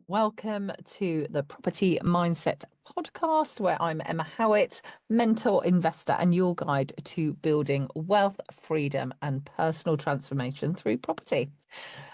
Welcome to the Property Mindset podcast, where I'm Emma Howitt, mentor, investor, and your guide to building wealth, freedom, and personal transformation through property.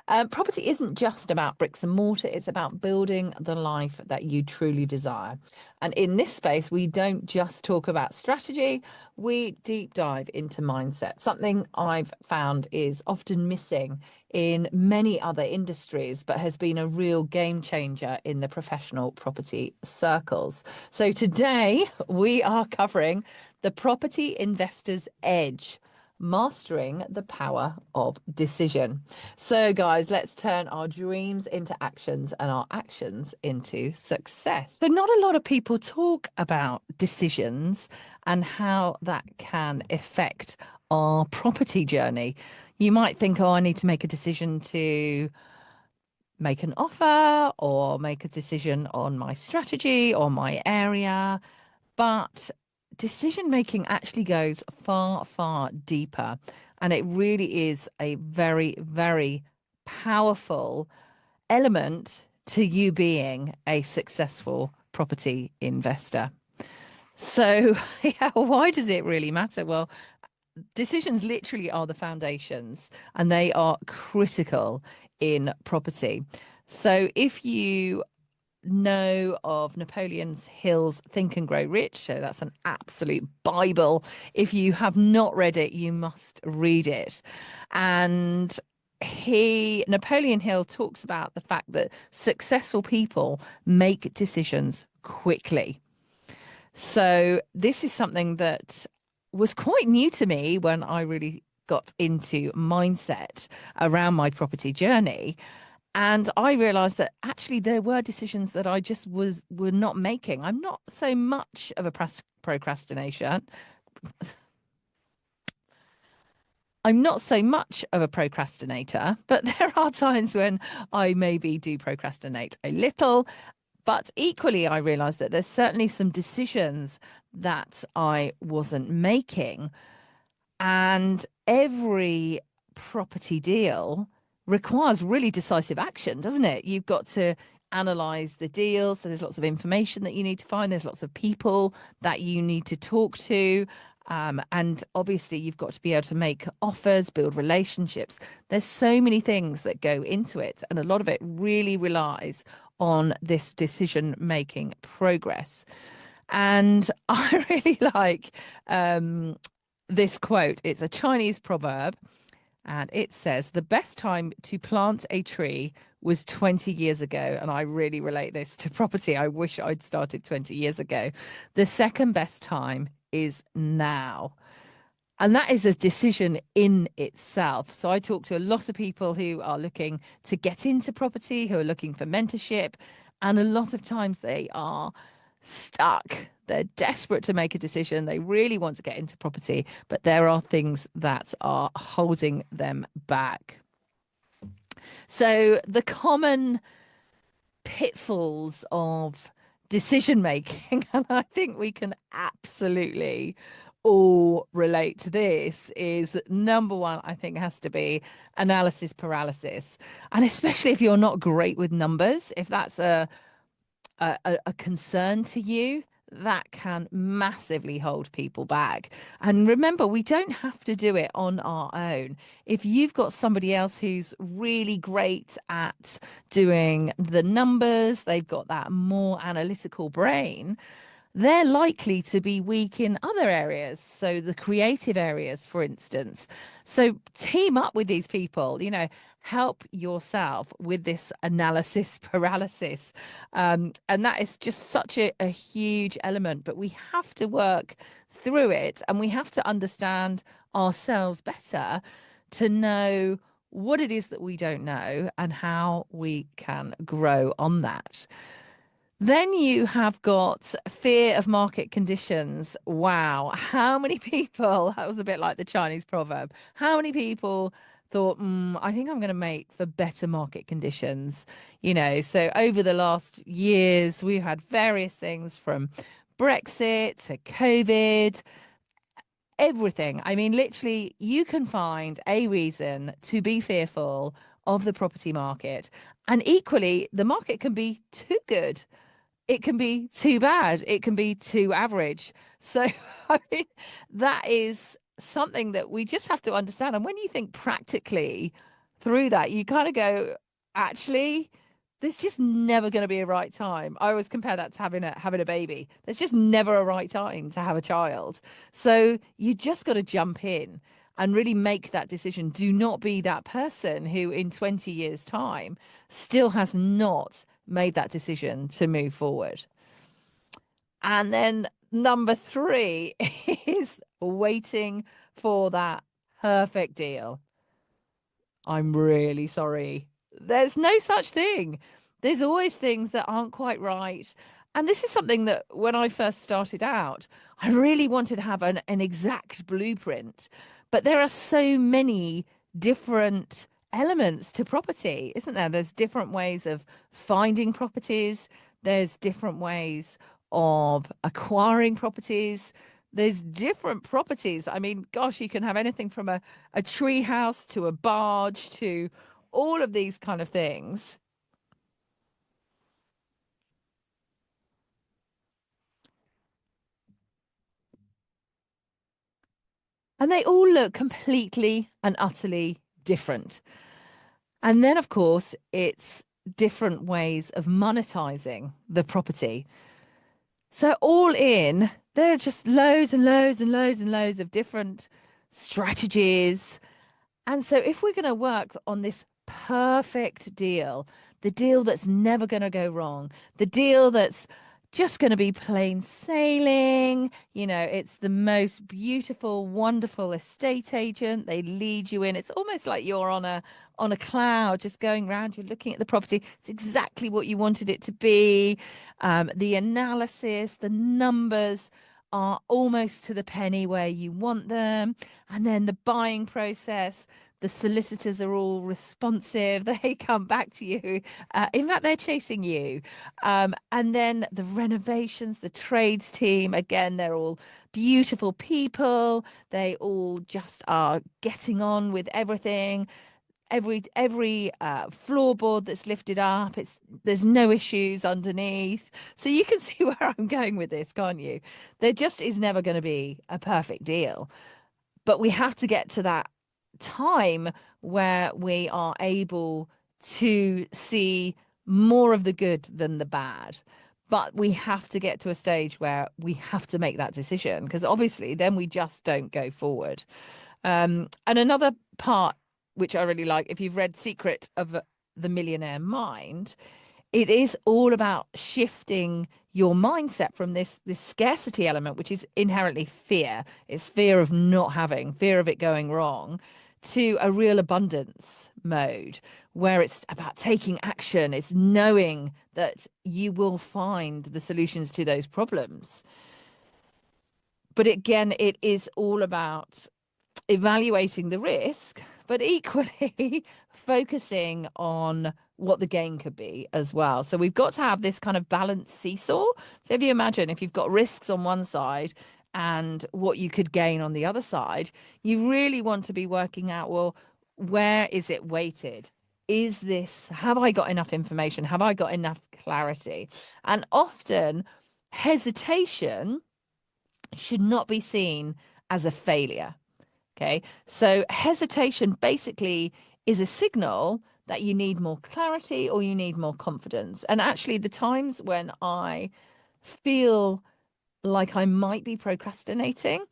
Property isn't just about bricks and mortar, it's about building the life that you truly desire. And in this space, we don't just talk about strategy, we deep dive into mindset, something I've found is often missing in many other industries, but has been a real game changer in the professional property circles. So today we are covering the property investor's edge. Mastering the power of decision. So, guys, let's turn our dreams into actions and our actions into success. So, not a lot of people talk about decisions and how that can affect our property journey. You might think, oh, I need to make a decision to make an offer or make a decision on my strategy or my area. But decision making actually goes far, far deeper. And it really is a very, very powerful element to you being a successful property investor. So, yeah, why does it really matter? Well, decisions literally are the foundations and they are critical in property. So, if you know of Napoleon Hill's Think and Grow Rich, so that's an absolute Bible. If you have not read it, you must read it. And Napoleon Hill talks about the fact that successful people make decisions quickly. So this is something that was quite new to me when I really got into mindset around my property journey. And I realized that actually there were decisions that I just were not making. I'm not so much of a procrastination. I'm not so much of a procrastinator, but there are times when I maybe do procrastinate a little. But equally, I realized that there's certainly some decisions that I wasn't making. And every property deal requires really decisive action, doesn't it? You've got to analyze the deal. So there's lots of information that you need to find. There's lots of people that you need to talk to. And obviously, you've got to be able to make offers, build relationships. There's so many things that go into it. And a lot of it really relies on this decision making progress. And I really like this quote. It's a Chinese proverb. And it says, the best time to plant a tree was 20 years ago. And I really relate this to property. I wish I'd started 20 years ago. The second best time is now. And that is a decision in itself. So I talk to a lot of people who are looking to get into property, who are looking for mentorship. And a lot of times they are stuck. They're desperate to make a decision. They really want to get into property, but there are things that are holding them back. So the common pitfalls of decision making, and I think we can absolutely all relate to this, is that number one, I think, has to be analysis paralysis. And especially if you're not great with numbers, if that's a concern to you, that can massively hold people back. And remember, we don't have to do it on our own. If you've got somebody else who's really great at doing the numbers, they've got that more analytical brain, they're likely to be weak in other areas. So the creative areas, for instance. So team up with these people, help yourself with this analysis paralysis. And that is just such a huge element, but we have to work through it and we have to understand ourselves better to know what it is that we don't know and how we can grow on that. Then you have got fear of market conditions. Wow. How many people, that was a bit like the Chinese proverb, how many people thought, I think I'm going to make for better market conditions? So over the last years, we've had various things from Brexit to COVID, everything. I mean, literally, you can find a reason to be fearful of the property market. And equally, the market can be too good. It can be too bad. It can be too average. So, I mean, that is something that we just have to understand. And when you think practically through that, you kind of go, actually, there's just never going to be a right time. I always compare that to having a baby. There's just never a right time to have a child. So you just got to jump in and really make that decision. Do not be that person who in 20 years' time still has not made that decision to move forward. And then number three is waiting for that perfect deal. I'm really sorry. There's no such thing. There's always things that aren't quite right. And this is something that when I first started out, I really wanted to have an exact blueprint. But there are so many different elements to property, isn't there? There's different ways of finding properties, there's different ways of acquiring properties. There's different properties. I mean, gosh, you can have anything from a tree house to a barge to all of these kind of things. And they all look completely and utterly different. And then, of course, it's different ways of monetizing the property. So, all in, there are just loads and loads and loads and loads of different strategies. And so, if we're going to work on this perfect deal, the deal that's never going to go wrong, the deal that's just going to be plain sailing, it's the most beautiful, wonderful estate agent. They lead you in. It's almost like you're on a cloud, just going around. You're looking at the property. It's exactly what you wanted it to be. The analysis, the numbers are almost to the penny where you want them. And then the buying process, the solicitors are all responsive. They come back to you. In fact, they're chasing you. And then the renovations, the trades team, again, they're all beautiful people. They all just are getting on with everything. Every floorboard that's lifted up, there's no issues underneath. So you can see where I'm going with this, can't you? There just is never going to be a perfect deal, but we have to get to that time where we are able to see more of the good than the bad. But we have to get to a stage where we have to make that decision, because obviously then we just don't go forward. And another part which I really like, if you've read Secret of the Millionaire Mind, it is all about shifting your mindset from this scarcity element, which is inherently fear. It's fear of not having, fear of it going wrong, to a real abundance mode where it's about taking action. It's knowing that you will find the solutions to those problems. But again, it is all about evaluating the risk, but equally focusing on what the gain could be as well. So we've got to have this kind of balanced seesaw. So if you imagine if you've got risks on one side and what you could gain on the other side, you really want to be working out, well, where is it weighted? Have I got enough information? Have I got enough clarity? And often hesitation should not be seen as a failure. Okay, so hesitation basically is a signal that you need more clarity or you need more confidence. And actually, the times when I feel like I might be procrastinating,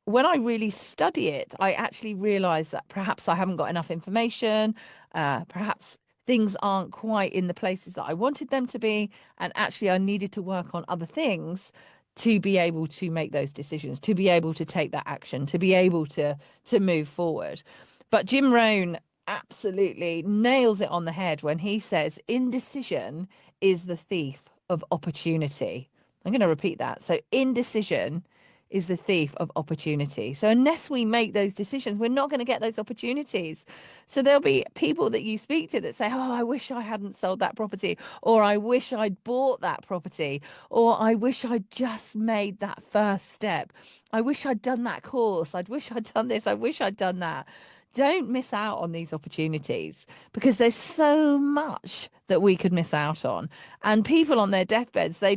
when I really study it, I actually realize that perhaps I haven't got enough information, perhaps things aren't quite in the places that I wanted them to be, and actually I needed to work on other things to be able to make those decisions, to be able to take that action, to be able to move forward. But Jim Rohn absolutely nails it on the head when he says indecision is the thief of opportunity. I'm going to repeat that. So indecision is the thief of opportunity. So unless we make those decisions, we're not going to get those opportunities. So there'll be people that you speak to that say, oh, I wish I hadn't sold that property, or I wish I'd bought that property, or I wish I'd just made that first step. I wish I'd done that course. I wish I'd done this. I wish I'd done that. don't miss out on these opportunities, because there's so much that we could miss out on. And people on their deathbeds, they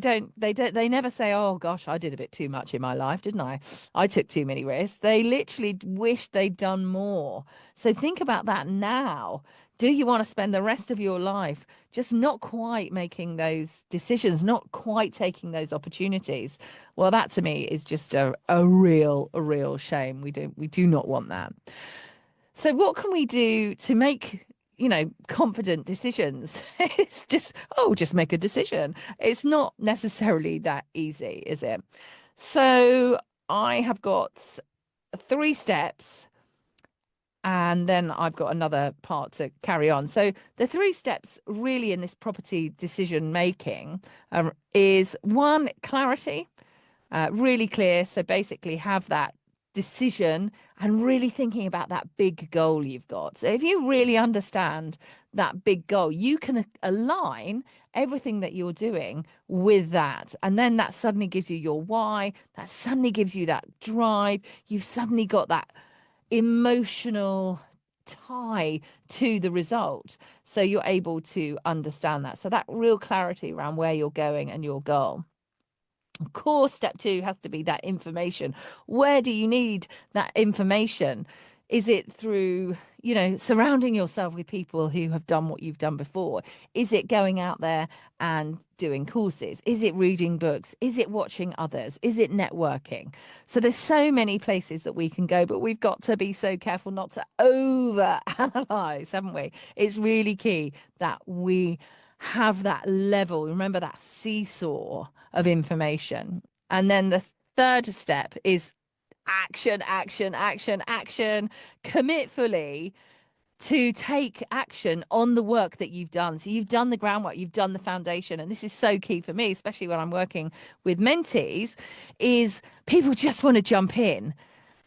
never say, oh gosh, I did a bit too much in my life, didn't I? I took too many risks. They literally wish they'd done more. So think about that now. Do you want to spend the rest of your life just not quite making those decisions, not quite taking those opportunities? Well, that to me is just a real shame. We do not want that. So what can we do to make, confident decisions? It's just make a decision. It's not necessarily that easy, is it? So I have got 3 steps, and then I've got another part to carry on. So the 3 steps really in this property decision making is 1, clarity, really clear. So basically have that decision and really thinking about that big goal you've got. So if you really understand that big goal, you can align everything that you're doing with that. And then that suddenly gives you your why, that suddenly gives you that drive. You've suddenly got that emotional tie to the result. So you're able to understand that. So that real clarity around where you're going and your goal. Of course, step 2 has to be that information. Where do you need that information? Is it through, surrounding yourself with people who have done what you've done before? Is it going out there and doing courses? Is it reading books? Is it watching others? Is it networking? So there's so many places that we can go, but we've got to be so careful not to over analyze, haven't we? It's really key that we have that level. Remember that seesaw of information. And then the 3rd step is action, action, action, action. Commit fully to take action on the work that you've done. So you've done the groundwork, you've done the foundation. And this is so key for me, especially when I'm working with mentees, is people just want to jump in.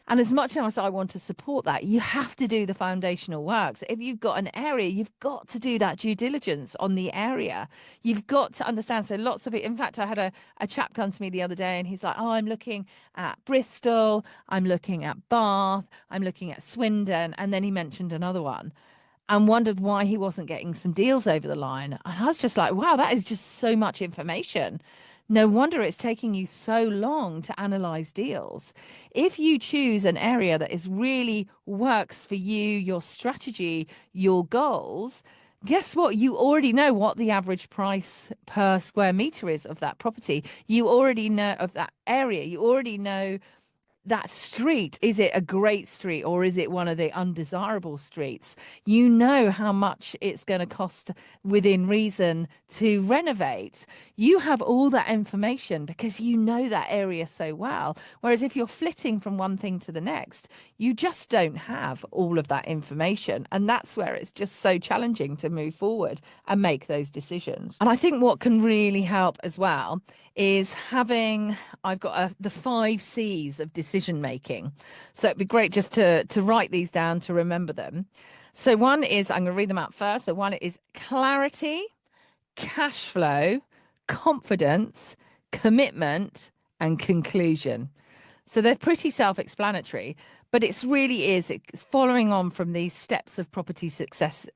And as much as I want to support that, you have to do the foundational work. So if you've got an area, you've got to do that due diligence on the area. You've got to understand. So lots of it. In fact, I had a chap come to me the other day and he's like, oh, I'm looking at Bristol. I'm looking at Bath. I'm looking at Swindon. And then he mentioned another one and wondered why he wasn't getting some deals over the line. And I was just like, wow, that is just so much information. No wonder it's taking you so long to analyze deals. If you choose an area that is really works for you, your strategy, your goals, guess what? You already know what the average price per square meter is of that property. You already know of that area. You already know that street. Is it a great street or is it one of the undesirable streets? You know how much it's going to cost within reason to renovate. You have all that information because you know that area so well. Whereas if you're flitting from one thing to the next, you just don't have all of that information. And that's where it's just so challenging to move forward and make those decisions. And I think what can really help as well is I've got the 5 C's of decision making. So it'd be great just to write these down to remember them. So one is, I'm going to read them out first. So one is clarity, cash flow, confidence, commitment, and conclusion. So they're pretty self-explanatory, but it's following on from these steps of property success.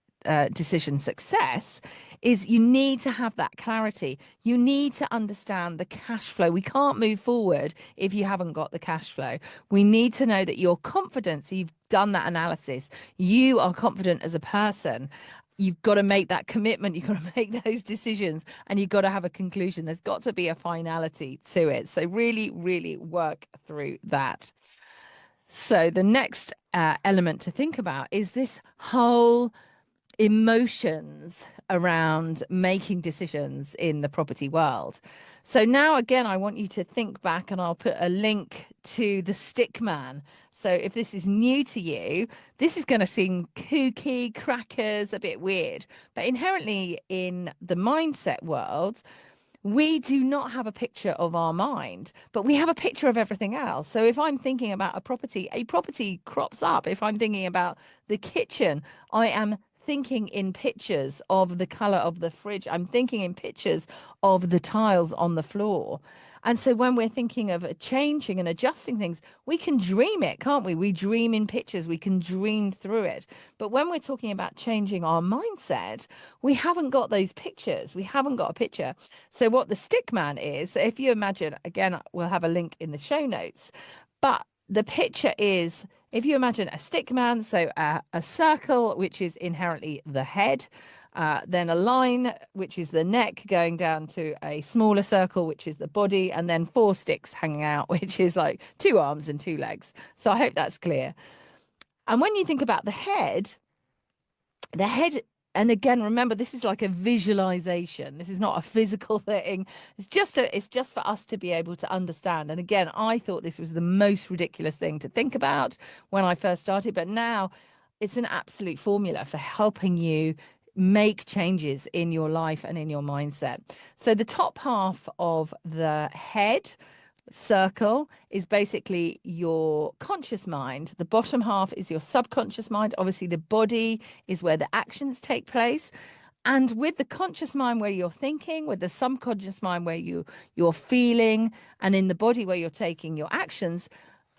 Decision success is you need to have that clarity. You need to understand the cash flow. We can't move forward if you haven't got the cash flow. We need to know that you're confident. So you've done that analysis. You are confident as a person. You've got to make that commitment. You've got to make those decisions and you've got to have a conclusion. There's got to be a finality to it. So really, really work through that. So the next element to think about is this whole emotions around making decisions in the property world. So now again, I want you to think back and I'll put a link to the stick man. So if this is new to you, this is going to seem kooky, crackers, a bit weird, but inherently in the mindset world, we do not have a picture of our mind, but we have a picture of everything else. So if I'm thinking about a property crops up. If I'm thinking about the kitchen, I am thinking in pictures of the color of the fridge. I'm thinking in pictures of the tiles on the floor. And so when we're thinking of changing and adjusting things, we can dream it, can't we? We dream in pictures, we can dream through it. But when we're talking about changing our mindset, we haven't got those pictures. We haven't got a picture. So what the stick man is, so if you imagine, again, we'll have a link in the show notes, but the picture is, if you imagine a stick man, so a circle, which is inherently the head, then a line, which is the neck, going down to a smaller circle, which is the body, and then 4 sticks hanging out, which is like 2 arms and 2 legs. So I hope that's clear. And when you think about the head, and again, remember, this is like a visualization. This is not a physical thing. It's just for us to be able to understand. And again, I thought this was the most ridiculous thing to think about when I first started, but now it's an absolute formula for helping you make changes in your life and in your mindset. So the top half of the head circle is basically your conscious mind. The bottom half is your subconscious mind. Obviously, the body is where the actions take place. And with the conscious mind where you're thinking, with the subconscious mind where you're feeling, and in the body where you're taking your actions,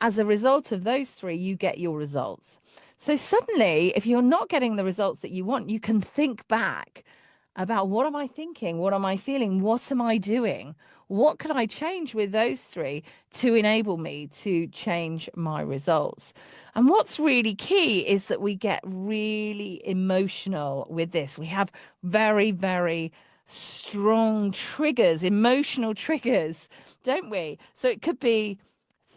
as a result of those 3, you get your results. So suddenly, if you're not getting the results that you want, you can think back about, what am I thinking? What am I feeling? What am I doing? What can I change with those 3 to enable me to change my results? And what's really key is that we get really emotional with this. We have very, very strong triggers, emotional triggers, don't we? So it could be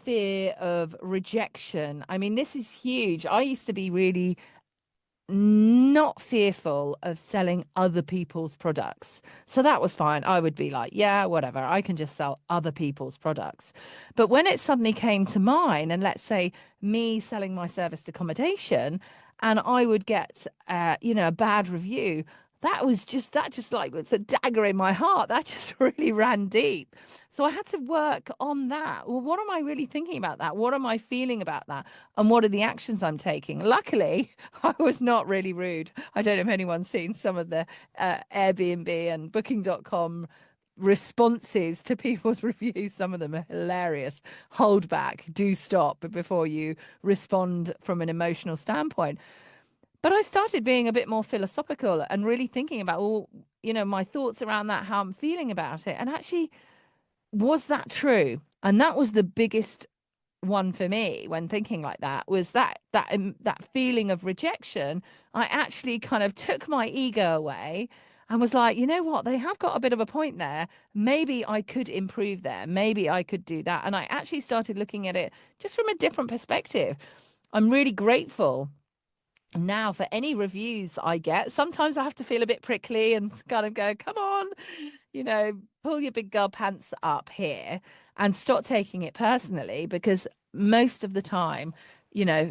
fear of rejection. I mean, this is huge. I used to be really not fearful of selling other people's products. So that was fine. I would be like, yeah, whatever, I can just sell other people's products. But when it suddenly came to mine, and let's say me selling my serviced accommodation, and I would get, a bad review, that just like was a dagger in my heart. That just really ran deep. So I had to work on that. Well, what am I really thinking about that? What am I feeling about that? And what are the actions I'm taking? Luckily, I was not really rude. I don't know if anyone's seen some of the Airbnb and booking.com responses to people's reviews. Some of them are hilarious. Hold back, do stop before you respond from an emotional standpoint. But I started being a bit more philosophical and really thinking about, well, my thoughts around that, how I'm feeling about it. And actually, was that true? And that was the biggest one for me when thinking like that, was that feeling of rejection. I actually kind of took my ego away and was like, you know what? They have got a bit of a point there. Maybe I could improve there. Maybe I could do that. And I actually started looking at it just from a different perspective. I'm really grateful now for any reviews I get. Sometimes I have to feel a bit prickly and kind of go, come on, pull your big girl pants up here and stop taking it personally, because most of the time,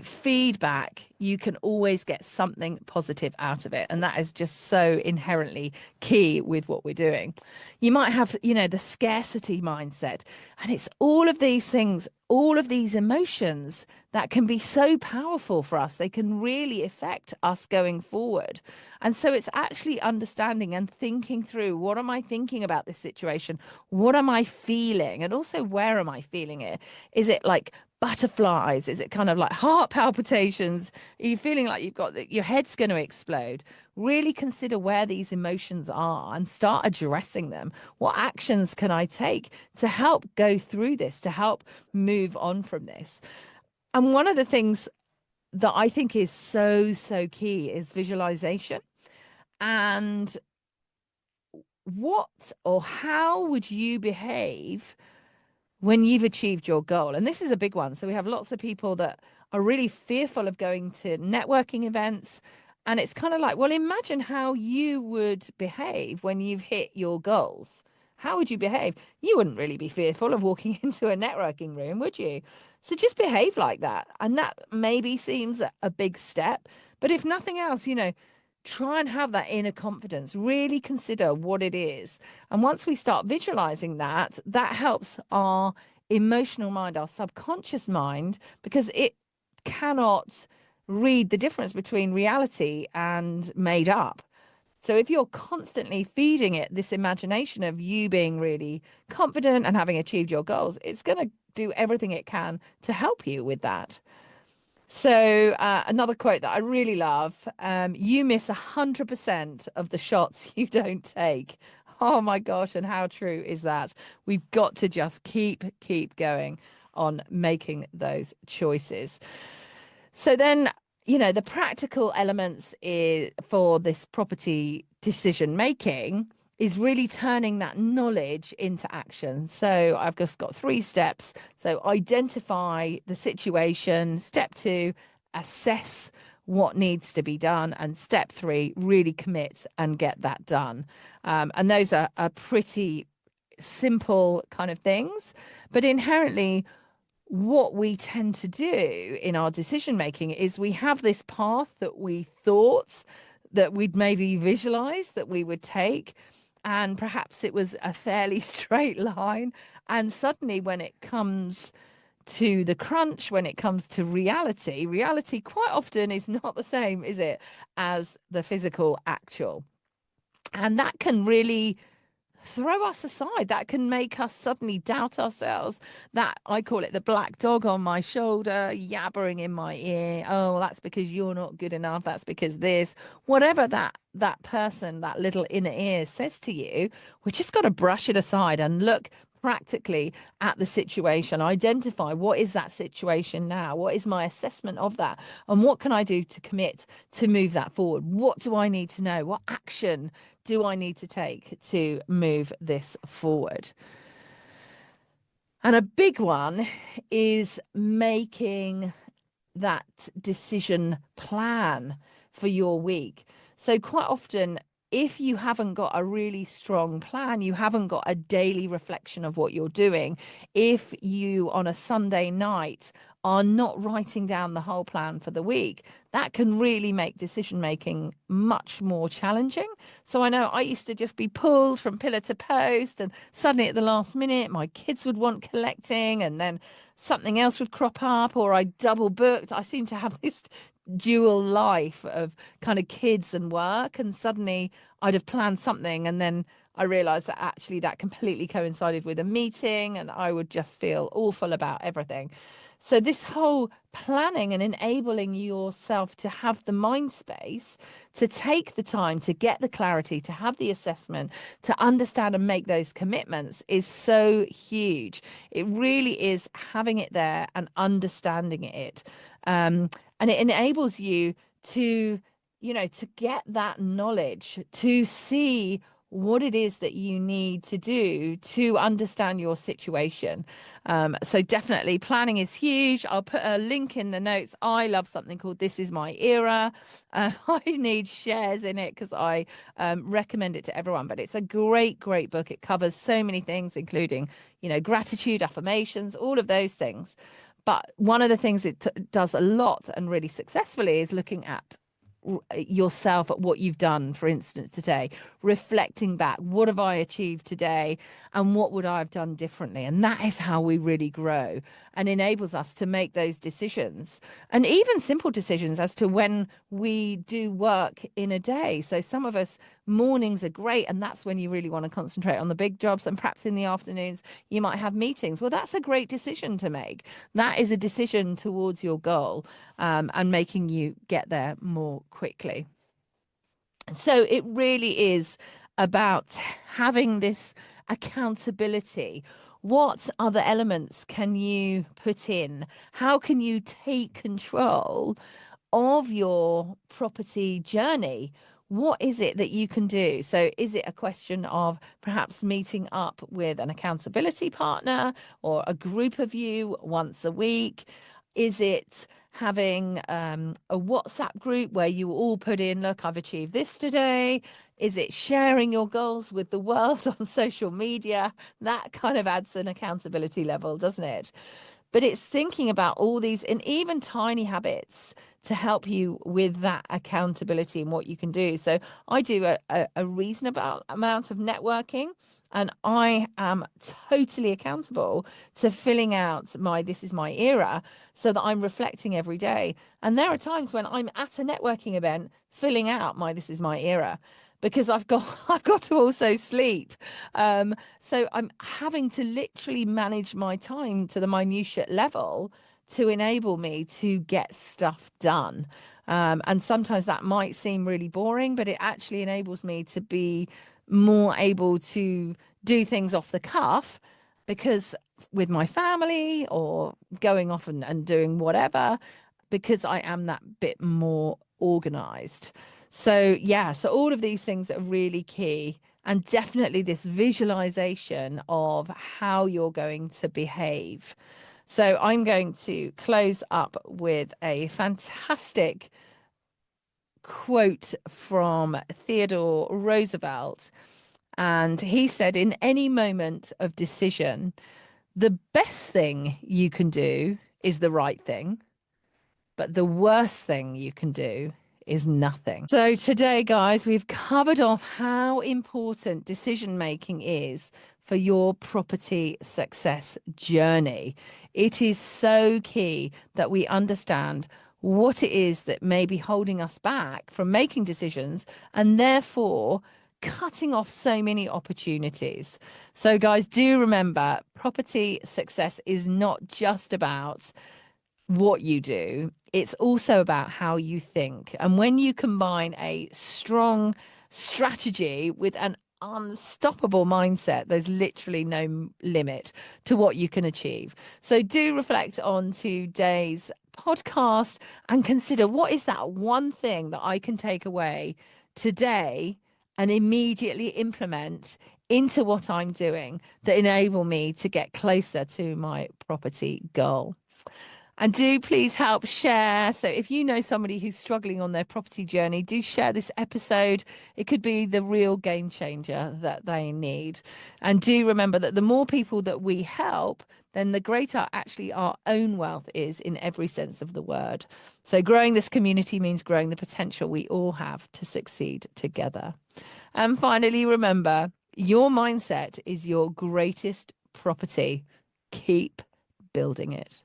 feedback, you can always get something positive out of it. And that is just so inherently key with what we're doing. You might have, the scarcity mindset, and it's all of these things, all of these emotions that can be so powerful for us. They can really affect us going forward. And so it's actually understanding and thinking through, what am I thinking about this situation? What am I feeling? And also, where am I feeling it? Is it like butterflies? Is it kind of like heart palpitations? Are you feeling like you've got your head's going to explode? Really consider where these emotions are and start addressing them. What actions can I take to help go through this, to help move on from this? And one of the things that I think is so, so key is visualization. And what or how would you behave when you've achieved your goal? And this is a big one. So we have lots of people that are really fearful of going to networking events. And it's kind of like, well, imagine how you would behave when you've hit your goals. How would you behave? You wouldn't really be fearful of walking into a networking room, would you? So just behave like that. And that maybe seems a big step. But if nothing else, try and have that inner confidence. Really consider what it is. And once we start visualizing that, that helps our emotional mind, our subconscious mind, because it cannot read the difference between reality and made up. So if you're constantly feeding it this imagination of you being really confident and having achieved your goals, it's going to do everything it can to help you with that. So another quote that I really love, you miss 100% of the shots you don't take. Oh my gosh, and how true is that? We've got to just keep going on making those choices. So then, the practical elements for this property decision making is really turning that knowledge into action. So I've just got 3 steps. So identify the situation. Step 2, assess what needs to be done. And step 3, really commit and get that done. And those are pretty simple kind of things, but inherently, what we tend to do in our decision making is we have this path that we thought that we'd maybe visualize that we would take, and perhaps it was a fairly straight line, and suddenly when it comes to the crunch, when it comes to reality quite often is not the same, is it, as the physical actual. And that can really throw us aside. That can make us suddenly doubt ourselves. That, I call it the black dog on my shoulder, yabbering in my ear. Oh, that's because you're not good enough. That's because this, whatever that person, that little inner ear says to you, we just got to brush it aside and look practically at the situation, identify what is that situation now, what is my assessment of that, and what can I do to commit to move that forward. What do I need to know? What action do I need to take to move this forward? And a big one is making that decision plan for your week. So quite often, if you haven't got a really strong plan, you haven't got a daily reflection of what you're doing, if you on a Sunday night are not writing down the whole plan for the week, that can really make decision making much more challenging. So I know I used to just be pulled from pillar to post, and suddenly at the last minute, my kids would want collecting, and then something else would crop up, or I double booked. I seem to have this dual life of kind of kids and work, and suddenly I'd have planned something, and then I realized that actually that completely coincided with a meeting, and I would just feel awful about everything. So this whole planning and enabling yourself to have the mind space, to take the time, to get the clarity, to have the assessment, to understand and make those commitments is so huge. It really is having it there and understanding it. And it enables you to, to get that knowledge, to see what it is that you need to do to understand your situation. So definitely planning is huge. I'll put a link in the notes. I love something called This Is My Era. I need shares in it because I recommend it to everyone, but it's a great book. It covers so many things, including, gratitude, affirmations, all of those things. But one of the things it does a lot and really successfully is looking at yourself, at what you've done, for instance, today, reflecting back, what have I achieved today and what would I have done differently? And that is how we really grow and enables us to make those decisions, and even simple decisions as to when we do work in a day. So some of us, mornings are great, and that's when you really want to concentrate on the big jobs, and perhaps in the afternoons you might have meetings. Well, that's a great decision to make. That is a decision towards your goal, and making you get there more quickly. So it really is about having this accountability. What other elements can you put in? How can you take control of your property journey? What is it that you can do? So is it a question of perhaps meeting up with an accountability partner or a group of you once a week? Is it having a WhatsApp group where you all put in, look, I've achieved this today? Is it sharing your goals with the world on social media? That kind of adds an accountability level, doesn't it? But it's thinking about all these and even tiny habits to help you with that accountability and what you can do. So I do a reasonable amount of networking, and I am totally accountable to filling out my This Is My Era, so that I'm reflecting every day. And there are times when I'm at a networking event filling out my This Is My Era, because I've got to also sleep. So I'm having to literally manage my time to the minutiate level to enable me to get stuff done. And sometimes that might seem really boring, but it actually enables me to be more able to do things off the cuff, because with my family or going off and doing whatever, because I am that bit more organized. So, yeah, so all of these things are really key. And definitely this visualization of how you're going to behave. So, I'm going to close up with a fantastic quote from Theodore Roosevelt. And he said, in any moment of decision, the best thing you can do is the right thing, but the worst thing you can do is nothing. So today, guys, we've covered off how important decision making is for your property success journey. It is so key that we understand what it is that may be holding us back from making decisions, and therefore cutting off so many opportunities. So, guys, do remember, property success is not just about what you do, it's also about how you think. And when you combine a strong strategy with an unstoppable mindset, there's literally no limit to what you can achieve. So do reflect on today's podcast and consider, what is that one thing that I can take away today and immediately implement into what I'm doing that enable me to get closer to my property goal. And do please help share. So if you know somebody who's struggling on their property journey, do share this episode. It could be the real game changer that they need. And do remember that the more people that we help, then the greater actually our own wealth is in every sense of the word. So growing this community means growing the potential we all have to succeed together. And finally, remember, your mindset is your greatest property. Keep building it.